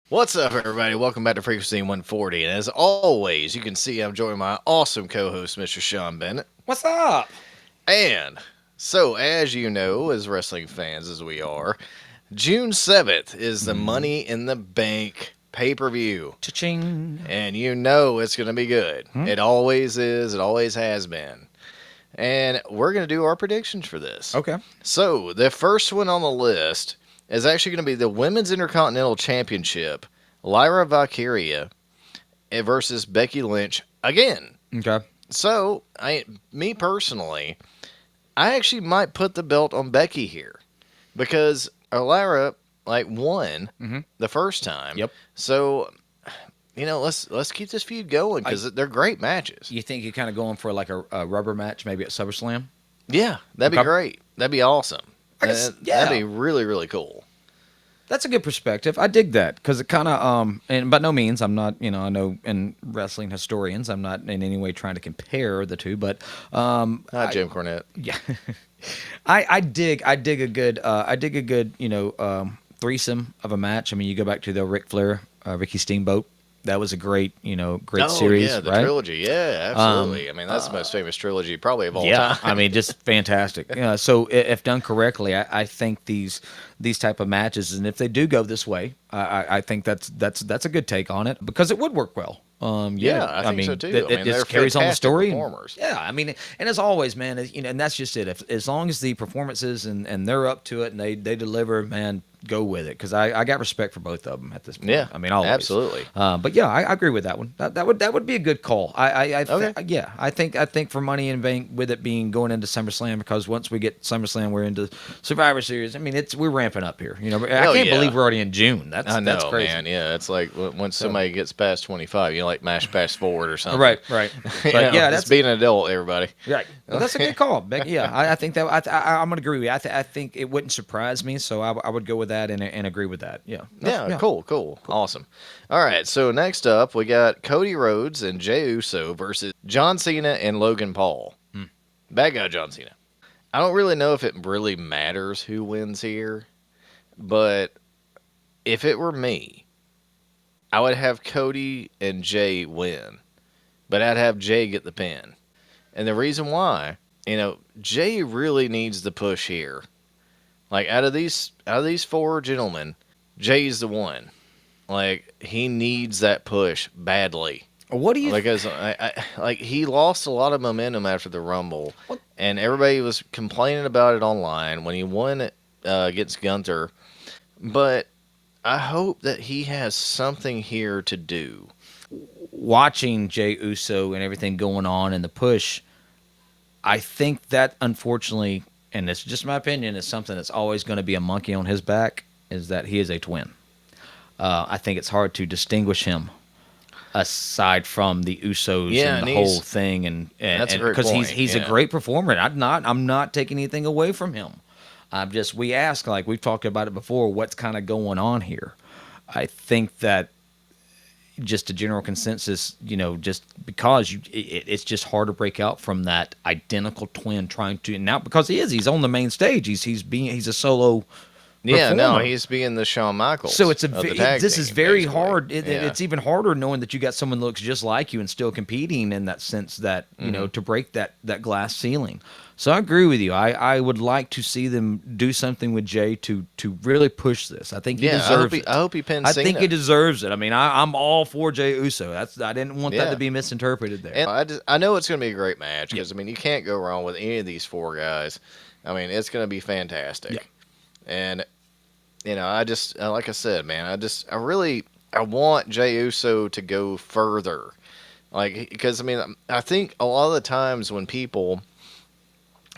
What's up, everybody? Welcome back to Frequency 140. And as always, you can see I'm joined by my awesome co-host, Mr. Sean Bennett. What's up? And so, as you know, as wrestling fans as we are, June 7th is the Money in the Bank pay-per-view. Cha-ching. And you know it's going to be good. It always is. It always has been. And we're going to do our predictions for this. Okay. So, the first one on the list is actually going to be the Women's Intercontinental Championship, Lyra Valkyria versus Becky Lynch again. Okay. So, me personally, I actually might put the belt on Becky here because Lyra won the first time. Yep. So, let's keep this feud going because they're great matches. You think you're kind of going for like a rubber match maybe at SummerSlam? Yeah, that'd be great. That'd be awesome. Yeah. That'd be really, really cool. That's a good perspective. I dig that because it kind of and by no means I'm not I know in wrestling historians I'm not in any way trying to compare the two, but Not Jim Cornette. yeah, I dig a good threesome of a match. I mean, you go back to the Ric Flair, Ricky Steamboat. That was a great series, yeah, the right? trilogy. Yeah, absolutely. I mean, that's the most famous trilogy probably of all time. I mean, just fantastic. So if done correctly, I think these type of matches, and if they do go this way, I think that's a good take on it because it would work well. Yeah, I think so too. It just carries on the story. Performers. Yeah, I mean, and as always, man, and that's just it. As long as the performances and they're up to it and they deliver, man, go with it because I got respect for both of them at this point. Yeah, I mean, always. absolutely. But yeah, I agree with that one. That would be a good call. Okay. I think for Money in Bank with it being going into SummerSlam because once we get SummerSlam, we're into Survivor Series. I mean, we're ramping up here. I can't believe we're already in June. That's crazy, man. Yeah, it's like once somebody gets past 25, like mash past forward or something. Right. But that's being an adult, everybody. Right. Well, that's a good call. Becky. Yeah, I think that I'm gonna agree with you. I think it wouldn't surprise me, so I would go with that and agree with that. Yeah. Yeah, cool. Awesome. All right, so next up, we got Cody Rhodes and Jey Uso versus John Cena and Logan Paul. Bad guy John Cena. I don't really know if it really matters who wins here, but if it were me, I would have Cody and Jey win, but I'd have Jey get the pin. And the reason why, Jey really needs the push here. Like out of these four gentlemen, Jay's the one. Like he needs that push badly. What do you? Because he lost a lot of momentum after the Rumble, and everybody was complaining about it online when he won against Gunther. But I hope that he has something here to do. Watching Jey Uso and everything going on in the push, I think that unfortunately, and it's just my opinion, is something that's always going to be a monkey on his back, is that he is a twin. I think it's hard to distinguish him aside from the Usos and the whole thing, and that's a great because point. he's a great performer. I'm not taking anything away from him. We ask, like we've talked about it before, what's kind of going on here. I think that just a general consensus, just because it's just hard to break out from that identical twin trying to now because he's on the main stage. He's a solo. Yeah, performer. no, he's being the Shawn Michaels. So this is very hard. It's even harder knowing that you got someone that looks just like you and still competing in that sense that to break that glass ceiling. So I agree with you. I would like to see them do something with Jey to really push this. I think he deserves it. I hope he pins Cena. I think he deserves it. I mean, I'm all for Jey Uso. I didn't want that to be misinterpreted there. And I know it's going to be a great match because you can't go wrong with any of these four guys. I mean, it's going to be fantastic. Yeah. And I just like I said, man, I want Jey Uso to go further, because I think a lot of the times when people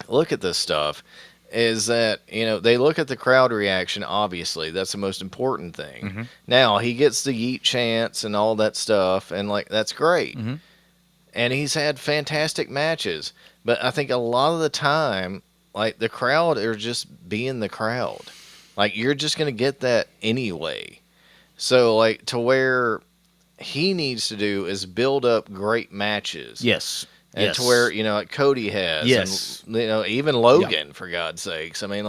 look at this stuff is that they look at the crowd reaction. Obviously, that's the most important thing. Now he gets the yeet chants and all that stuff, and that's great. And he's had fantastic matches, but I think a lot of the time, the crowd are just being the crowd. You're just going to get that anyway. So, to where he needs to do is build up great matches. Yes. And to where, Cody has. Yes. And, even Logan, for God's sakes. I mean,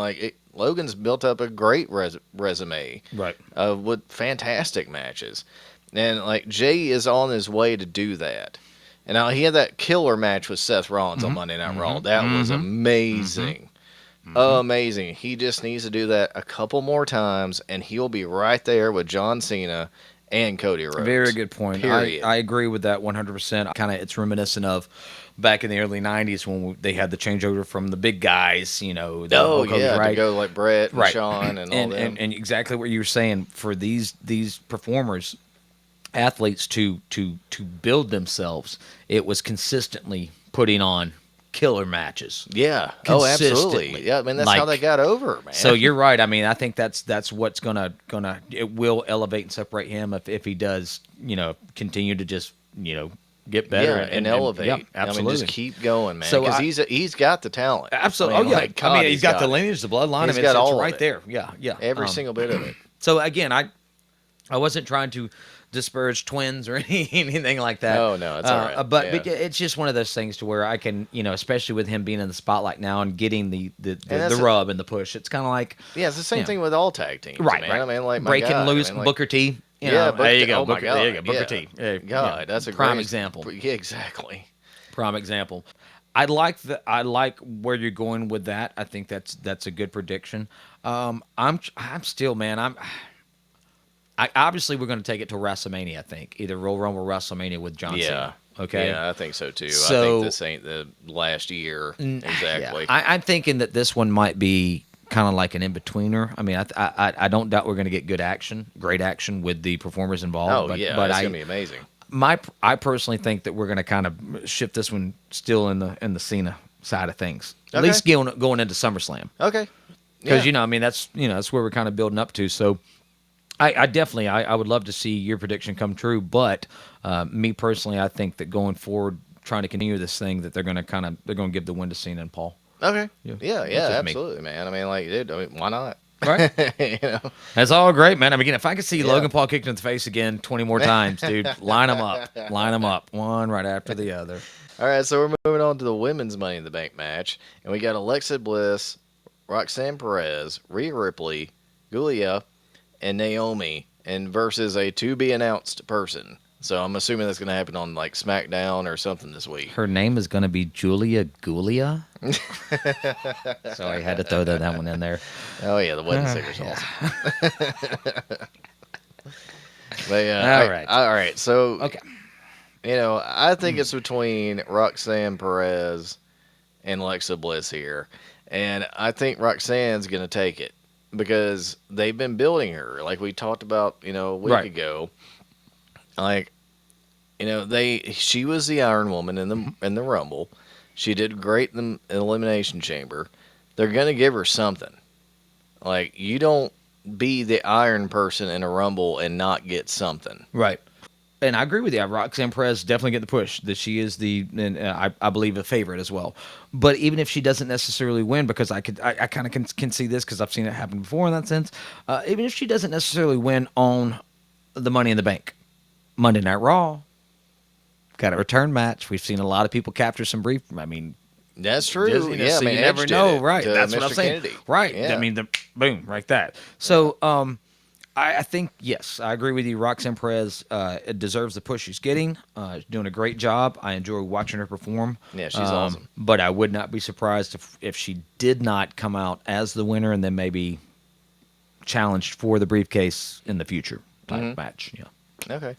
Logan's built up a great resume Right. with fantastic matches, and like Jay is on his way to do that. And now he had that killer match with Seth Rollins on Monday Night Raw. That was amazing. Amazing. He just needs to do that a couple more times, and he'll be right there with John Cena and Cody Very Rhodes. good point. Period. I agree with that 100%. Kind of, it's reminiscent of back in the early '90s when they had the changeover from the big guys, the Oh Hulk Hogan, yeah, to right? go like Brett and Right. Shawn and all them. And exactly what you were saying for these performers, athletes to build themselves, it was consistently putting on killer matches. Yeah. Oh, absolutely. Consistently. Yeah. I mean, that's how they got over, man. So you're right. I mean, I think that's what's gonna it will elevate and separate him if he does, continue to just get better yeah, and elevate. yeah, absolutely. I mean, just keep going, man. So Because I- he's got the talent. Absolutely. I mean, Oh yeah. like, God, he's got the it. lineage, the bloodline. He's I mean, got it's all of right it. there. Yeah, yeah. Every single bit of it. So again, I wasn't trying to disparage twins or anything like that. Oh, no, it's all right. But Yeah. it's just one of those things to where I can, especially with him being in the spotlight now and getting the that's rub and the push. It's kind of like Yeah, it's the same Yeah. thing with all tag teams, right, man. right. I mean, like my breaking God, loose I mean, like, Booker T. Yeah, there you go. oh my Booker, there you go. God, Booker yeah. T. Yeah, God, yeah. that's a prime great example. Yeah, exactly. Prime example. I like where you're going with that. I think that's a good prediction. I'm still, man. I obviously we're going to take it to WrestleMania. I think either Royal Rumble or WrestleMania with John Yeah. Cena. Okay. Yeah, I think so too. I So- think this ain't the last year exactly. Yeah. I'm thinking that this one might be kind of like an in betweener. I mean, I don't doubt we're going to get great action with the performers involved. Oh but, yeah, but it's I gonna be amazing. I personally think that we're going to kind of shift this one still in the Cena side of things. At Okay. least going into SummerSlam. Okay. Because Yeah. I mean that's where we're kind of building up to. So I definitely I would love to see your prediction come true. But me personally, I think that going forward, trying to continue this thing, that they're going to give the win to Cena and Paul. Okay. Yeah. Yeah, That's yeah, just me. absolutely, man. I mean, like, dude, why not? Right. you know. That's all great, man. I mean, again, if I could see Yeah. Logan Paul kicked in the face again 20 more times, dude, line them up, one right after the other. All right, so we're moving on to the women's Money in the Bank match, and we got Alexa Bliss, Roxanne Perez, Rhea Ripley, Giulia, and Naomi, and versus a to be announced person. So I'm assuming that's going to happen on like SmackDown or something this week. Her name is going to be Julia Gulia. So I had to throw that one in there. Oh yeah, the wedding singer's Yeah. awesome. But yeah, All all right. all right. So Okay. I think it's between Roxanne Perez and Alexa Bliss here, and I think Roxanne's going to take it because they've been building her, like we talked about, a week Right. ago. Like, she was the Iron Woman in the Rumble. She did great in the Elimination Chamber. They're gonna give her something. Like, you don't be the Iron person in a Rumble and not get something. Right. And I agree with you. Roxanne Perez definitely get the push that she is I believe a favorite as well. But even if she doesn't necessarily win, because I kind of can see this because I've seen it happen before in that sense. Even if she doesn't necessarily win on the Money in the Bank, Monday Night Raw got a return match. We've seen a lot of people capture some brief. I mean, That's true. just, Yeah, so I mean, you never Edge did know, it right? to That's what I'm Mr. saying, Kennedy. right? Yeah. I mean, the boom, like that. So, I think yes, I agree with you. Roxanne Perez deserves the push she's getting. She's doing a great job. I enjoy watching her perform. Yeah, she's awesome. But I would not be surprised if she did not come out as the winner and then maybe challenged for the briefcase in the future type match. Yeah. Okay.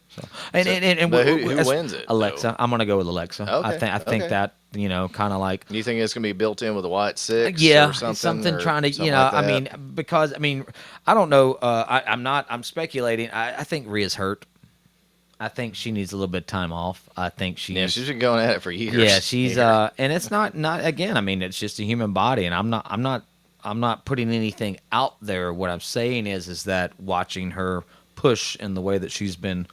And but who wins it, Alexa. though? I'm gonna go with Alexa. Okay, I think okay. that kind of like You think it's gonna be built in with a White Six? yeah, or something, something or trying to something like I that? mean because I don't know. I'm speculating. I think Rhea's hurt. I think she needs a little bit of time off. I think she's been going at it for years. yeah, she's here. and it's not again. I mean, it's just a human body, and I'm not putting anything out there. What I'm saying is that watching her push in the way that she's been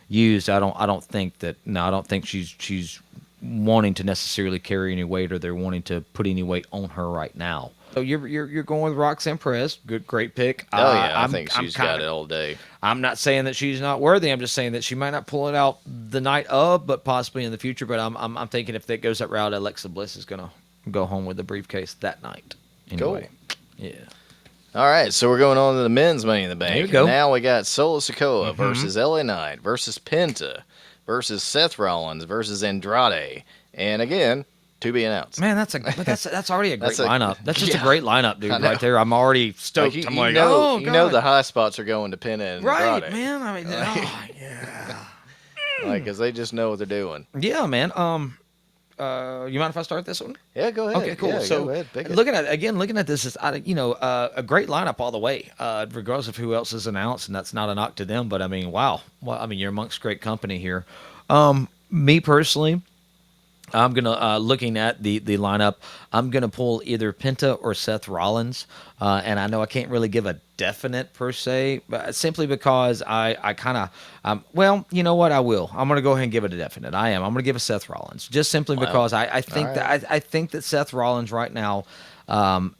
used, I don't think she's wanting to necessarily carry any weight, or they're wanting to put any weight on her right now. So you're going with Roxanne Perez. Great pick. Oh yeah, I I'm think she's got it all day. I'm not saying that she's not worthy. I'm just saying that she might not pull it out the night of, but possibly in the future. But I'm thinking if that goes that route, Alexa Bliss is gonna go home with the briefcase that night. Anyway, yeah. All right, so we're going on to the men's Money in the There you Bank. go. Now we got Solo Sikoa Hmm. versus LA Knight versus Penta versus Seth Rollins versus Andrade. And again, to be announced. Man, that's already a great That's a lineup. That's just a yeah, great lineup, I dude, know. right there. I'm already Like stoked. I'm like, oh you know god, the high spots are going to Penta and right, Andrade. man. I mean, Like, oh yeah, because they just know what they're doing. yeah, man. You mind if I start this one? Yeah, go Okay, ahead. cool. Yeah, go So ahead. Pick it. looking at this is, a great lineup all the way, regardless of who else is announced, and that's not a knock to them, but I mean, wow. Well, I mean, you're amongst great company here. Me personally, I'm gonna looking at the lineup. I'm gonna pull either Penta or Seth Rollins, and I know I can't really give a definite per se, but simply because I kind of well, you know what, I will. I'm gonna go ahead and give it a definite. I'm gonna give it Seth Rollins just simply Well, because I all think that right. I think that Seth Rollins right now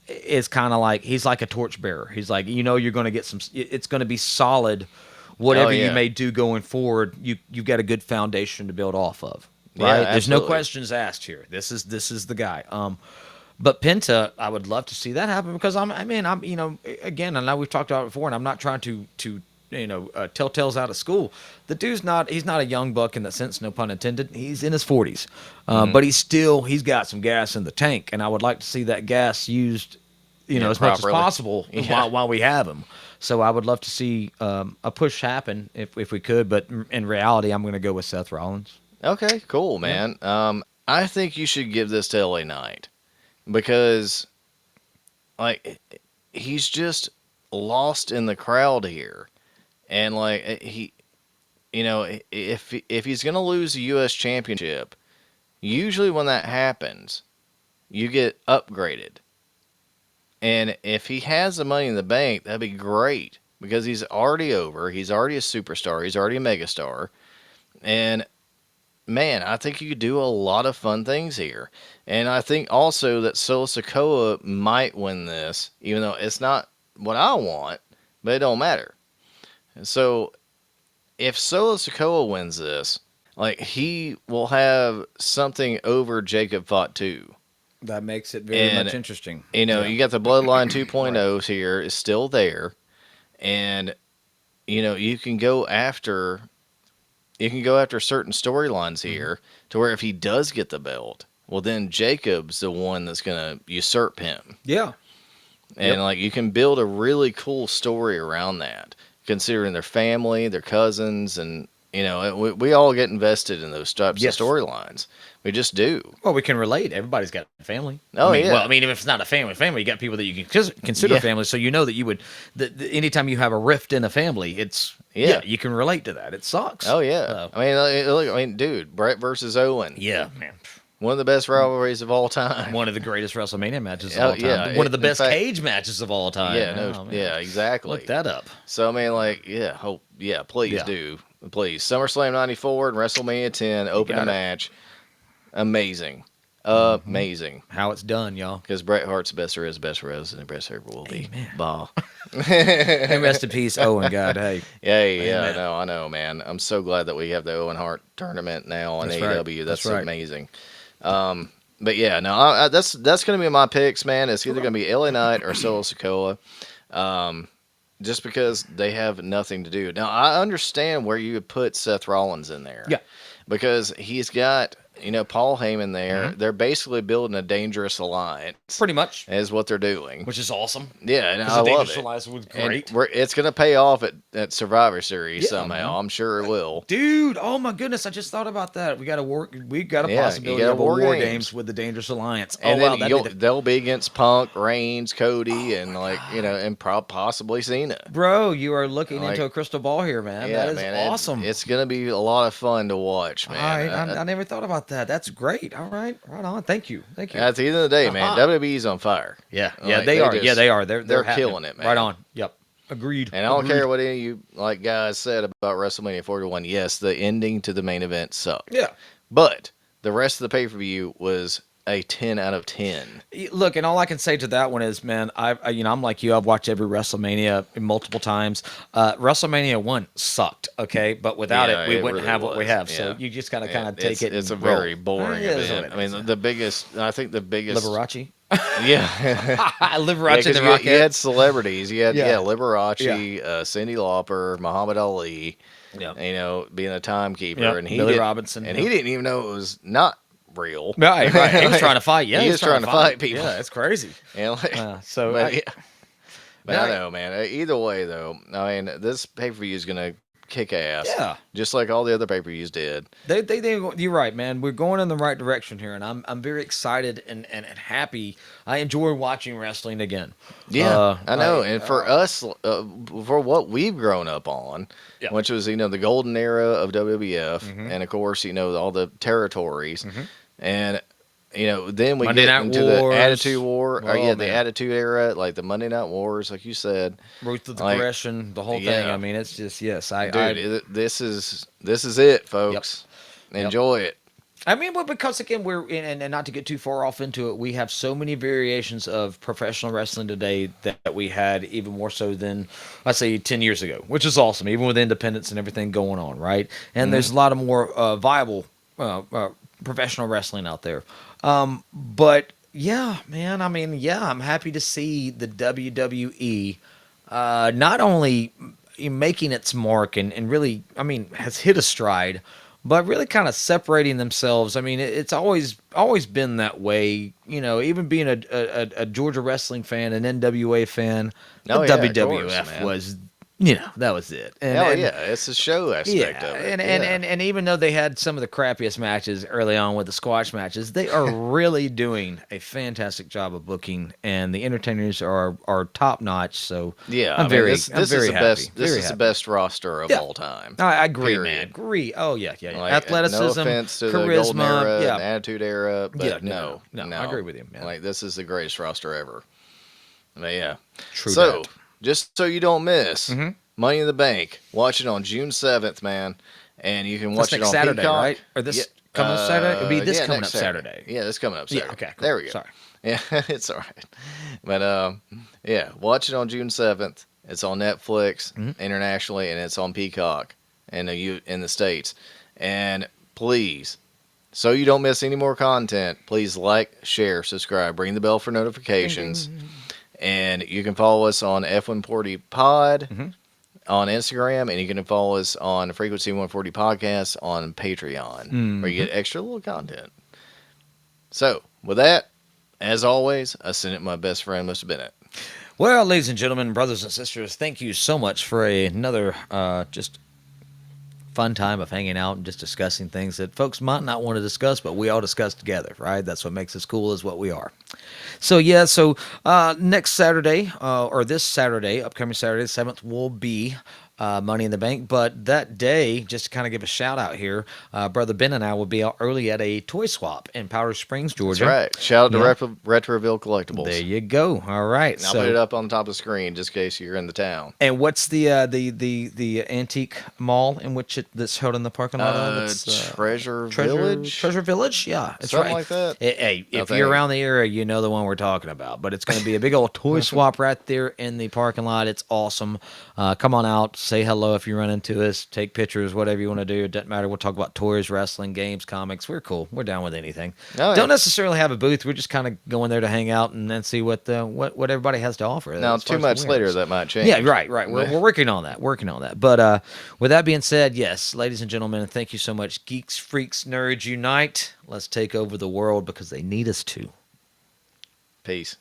is kind of like he's like a torchbearer. He's like, you're gonna get some. It's gonna be solid. Oh Whatever you yeah, may do going forward, you've got a good foundation to build off of, yeah, right? There's no absolutely. questions asked here. This is the guy. But Penta, I would love to see that happen because I'm again, I know we've talked about it before, and I'm not trying to tell tales out of school. The dude's not he's not a young buck in that sense, no pun intended. He's in his 40s, Hmm. but he's got some gas in the tank, and I would like to see that gas used, Yeah, as much as properly. possible Yeah. while we have him. So I would love to see a push happen if we could, but in reality, I'm going to go with Seth Rollins. Okay, cool, Yeah. man. I think you should give this to LA Knight because like he's just lost in the crowd here, and if he's gonna lose the U.S. Championship, usually when that happens, you get upgraded, and if he has the Money in the Bank, that'd be great because he's already over, he's already a superstar, he's already a megastar, and man, I think you could do a lot of fun things here. And I think also that Solo Sokoa might win this, even though it's not what I want, but it don't matter. So if Solo Sokoa wins this, like he will have something over Jacob Fought 2. That makes it very much And interesting. you got the Bloodline 2.0s here is still there, and you can go after certain storylines Mhm. here to where if he does get the belt, well then Jacob's the one that's gonna usurp him, Yeah. and Yep. like you can build a really cool story around that, considering their family, their cousins, and we all get invested in those types of Yes. storylines. We just do. Well, we can relate. Everybody's got a family. Oh yeah, I mean, if it's not a family, you got people that you can consider yeah, family. So you know that you would, anytime you have a rift in a family, yeah. you can relate to that. It sucks. Oh yeah. So, Look, dude, Brett versus Owen, yeah, man. one of the best rivalries of all time. One of the greatest WrestleMania matches of Oh all time. yeah. One of the In best fact, cage matches of all time. yeah, no, Oh, man. yeah, Look exactly. that up. So I mean, yeah, hope, yeah, please Yeah, do, please. SummerSlam '94 and WrestleMania 10 you open a got it. match, amazing, Hmm. amazing. How it's done, y'all. Because Bret Hart's best there is, best there is, and the best ever will be. Amen. Bah. And yeah, rest in peace, Owen. God, hey, yeah, amen. I know, man. I'm so glad that we have the Owen Hart tournament now on That's right. AEW. That's That's right. amazing. But yeah, no, that's gonna be my picks, man. It's either gonna be LA Knight or Solo Sikoa. Um, just because they have nothing to do. Now, I understand where you would put Seth Rollins in there Yeah. because he's got, Paul Heyman there. Hmm. They're basically building a dangerous alliance, Pretty much, is what they're doing. which is awesome. Yeah, and Because I the love Dangerous it. Alliance was And great. it's going to pay off at Survivor Series Yeah, somehow. man. I'm sure it will. Dude, oh my goodness, I just thought about that. We got a Yeah, you possibility got of a War war Games. games with the Dangerous Alliance. Oh And wow, then that'd be the they'll be against Punk, Reigns, Cody, Oh and my God. and possibly Cena. Bro, you are looking into Like, a crystal ball here, man. That yeah, is man, awesome. it's gonna be a lot of fun to watch, All man. right, I never thought about that. That's great. All right, right on. Thank you, thank you. At the end of the day, man, Uh-huh. WWE's on fire. Yeah, yeah, Like they are. Yeah, just they are. They're they're happening. killing it, man. Right on. Yep. Agreed. And I don't Agreed. care what any of you guys said about WrestleMania 41. Yes, the ending to the main event sucked, Yeah. but the rest of the pay per view was a 10 out of 10. Look, and all I can say to that one is, man, I'm like you. I've watched every WrestleMania multiple times. WrestleMania 1 sucked, okay, but without Yeah, it, we it wouldn't really have what we was. have. Yeah. So you just gotta kind of take it. It's a and roll. very boring It is what event. it is. I think the biggest Liberace. Yeah. Yeah, Liberace because the you had Rocket. celebrities. You had Yeah. Yeah. Liberace, Cyndi Lauper, Muhammad Ali. Yep. Being a timekeeper, Yep. and Billy Robinson. he Yep. didn't even know it was not real. Right, right. He was trying Like, to fight. Yeah, he he was was trying to trying to fight. fight people. Yeah, it's crazy. Like, So but yeah, but I now, know, man. Either way, though, I mean, this pay per view is gonna kick ass, yeah, just like all the other pay per views did. you're right, man. We're going in the right direction here, and I'm very excited and happy. I enjoy watching wrestling again. Yeah, I know. And for Uh, us, for what we've grown up on, yeah. which was the golden era of WWF, Mm-hmm. and of course all the territories, Mm-hmm. and then we Monday get Night into the Attitude Wars. War. Oh The man, Attitude Era, like the Monday Night Wars, like you said. Ruthless Like, Aggression, the whole thing. I yeah, mean, it's just yes. dude, this is it, Yep. folks. Yep. Enjoy it. I mean, but because again, and not to get too far off into it, we have so many variations of professional wrestling today that we had even more so than I say 10 years ago, which is awesome, even with independence and everything going on, right? And Hmm. there's a lot of more viable professional wrestling out there. But yeah, man, I mean, yeah, I'm happy to see the WWE not only making its mark and really, I mean, has hit a stride, but really kind of separating themselves. I mean, it's always been that way. Even being a Georgia wrestling fan, an NWA fan, the Oh yeah, of course, WWF man. was, that was it. Hell yeah, it's the show aspect Yeah, of it. and, and, Yeah. and, and even though they had some of the crappiest matches early on with the squash matches, they are really doing a fantastic job of booking, and the entertainers are top notch. So Yeah, I'm I mean, very this is the happy, best. This very is the happy. best roster of Yeah, all time. I agree, man. Period. Agree. Oh yeah, yeah, yeah. Like, no Athleticism, offense to the golden charisma. era and Yeah, attitude era, but yeah. No. I agree with you, man. Like, this is the greatest roster ever. But yeah. True So, that. just so you don't miss Mm-hmm. Money in the Bank, watch it on June 7th, man. And you can That's watch it next on Saturday, Peacock. right? Or Yeah, this coming up Saturday? It'll be this yeah, coming next up Saturday. Yeah, this coming up Yeah. Saturday. Okay. Cool. There we go. Sorry. Yeah, it's all right. But yeah, watch it on June 7th. It's on Netflix Mhm. internationally, and it's on Peacock in the States. And please, so you don't miss any more content, please like, share, subscribe, ring the bell for Ding, notifications. ding. And you can follow us on F140 Pod Mhm. on Instagram, and you can follow us on Frequency 140 Podcast on Patreon, where you Mhm. get extra little content. So, with that, as always, I send it my best friend, Mr. Bennett. Well, ladies and gentlemen, brothers and sisters, thank you so much for another just fun time of hanging out and just discussing things that folks might not want to discuss, but we all discuss together, right? That's what makes us cool, is what we are. So yeah, next Saturday, or this Saturday, upcoming Saturday, the 7th, will be Money in the Bank. But that day, just to kind of give a shout out here, Brother Ben and I will be out early at a toy swap in Powder Springs, That's Georgia. right. Shout out to Yeah. Retroville Collectibles. There you go. All right. And I'll put it up on the top of the screen just in case you're in the town. And what's the antique mall in which that's held in the parking lot of? It's Treasure Village? Treasure Village, yeah, it's Something right. like that. Hey, I if you're think. around the area, you know the one we're talking about. But it's going to be a big old toy swap right there in the parking lot. It's awesome. Come on out, say hello if you run into us, take pictures, whatever you want to do. It doesn't matter. We'll talk about toys, wrestling, games, comics. We're cool. We're down with anything. Oh, yeah. Don't necessarily have a booth. We're just kind of going there to hang out and then see what everybody has to offer. Now, as far 2 as the months later, wares. that might change. Yeah, right. We're working on that. But with that being said, yes, ladies and gentlemen, thank you so much. Geeks, freaks, nerds, unite. Let's take over the world because they need us to. Peace.